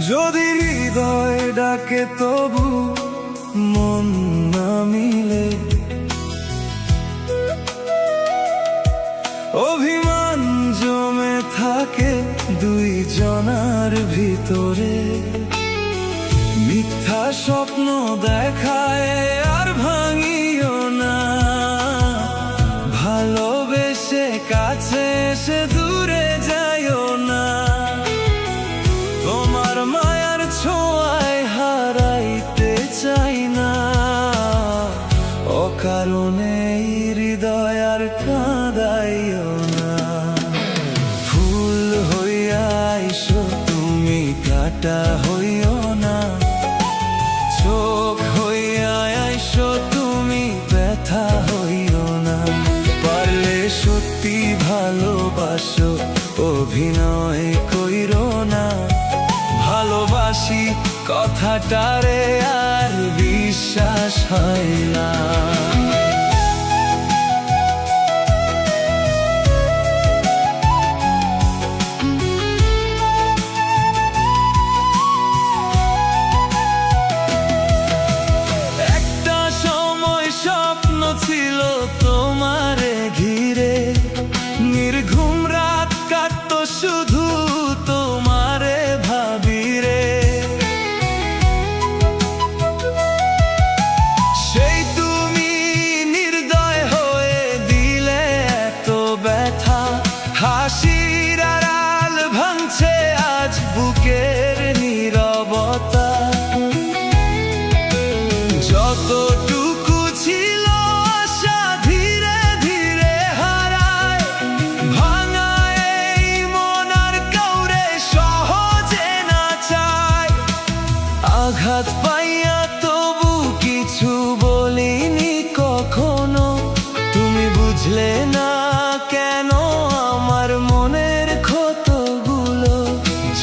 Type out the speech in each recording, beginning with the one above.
যদি হৃদয় ডাকে তবু মন না মিলে, অভিমান জমে থাকে দুই জনার ভিতরে। মিথ্যা স্বপ্ন দেখায় আর ভাঙিও না, ভালোবেসে কাছে এসে দূরে যাইও না। তোমার মায়ার ছোঁয়ায় হারাইতে চাই না, অকারণে হৃদয় আর কাঁদাইও না। ফুল হইয়া আইসো তুমি, কাঁটা হইও না। চোখ হইয়া আইসো তুমি, ব্যথা হইও না। পারলে সত্যি ভালোবাসো, অভিনয় কইরো না। ভালোবাসি কথাটারে আর বিশ্বাস হয় না। একটা সময় স্বপ্ন ছিল তোমারে ঘিরে, নির্ঘুম রাত কাটতো শুধু তোমারে ভাবি রে। সেই তুমি নির্দয় হয়ে দিলে এত ব্যথা, হাসির আড়াল ভাঙছে আজ বুকের নীরবতা। যতটুকু ছিল আশা ধীরে ধীরে হারায়, ভাঙা এই মন আর কাউরে সহজে না চায়। আঘাত পাইয়া তবু কিছু বলিনি কখনো, তুমি বুঝলে না কেন আমার মনের ক্ষতগুলো।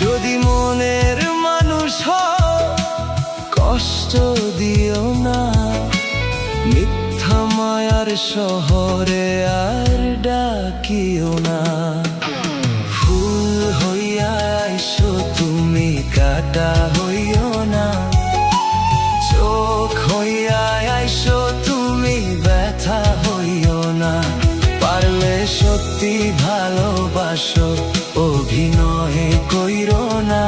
যদি মনের মানুষ হও, কষ্ট দিও না। মিথ্যা মায়ার শহরে আর ডাকিও না। ফুল হইয়া আইসো তুমি, কাঁটা হইও না। চোখ হইয়া আইসো তুমি, ব্যথা হইও না। পারলে সত্যি ভালোবাসো, অভিনয় কইরো না।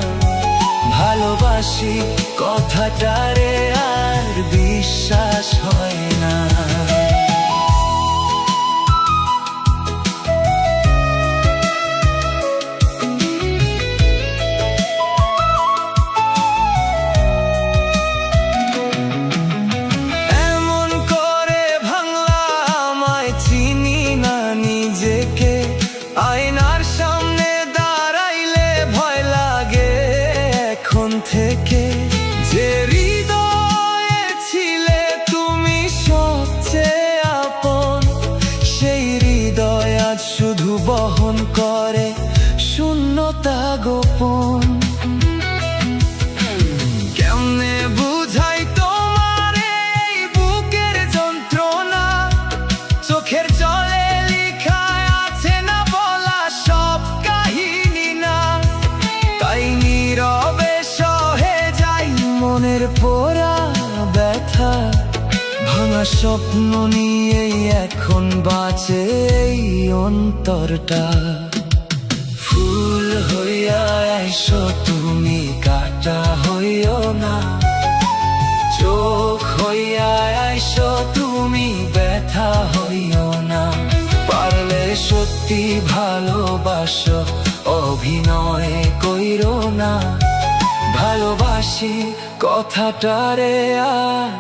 ভালোবাসি কথাটারে আর বিশ্বাস হয় না। এমন করে ভাঙলা আমায়, চিনি না নিজেকে। আয়নার সামনে দাঁড়াইলে ভয় লাগে এখন থেকে। যে হৃদয়ে ছিলে তুমি সবচেয়ে আপন, সেই হৃদয় আজ শুধু বহন করে শূন্যতা গোপন। কেমনে বুঝাই তোমার এই বুকের যন্ত্রণা, চোখের জলে লিখা আছে না বলা সব কাহিনী না। তাই নীরবে সহে যাই মনের পোড়া ব্যথা। ভাঙা স্বপ্ন নিয়েই এখন বাঁচে এই অন্তরটা। ফুল হইয়া আইসো তুমি, কাঁটা হইও না। চোখ হইয়া আইসো তুমি, ব্যথা হইও না। পারলে সত্যি ভালোবাসো, অভিনয় কইরো না। ভালোবাসি কথাটারে আর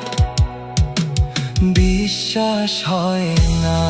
বিশ্বাস হয় না।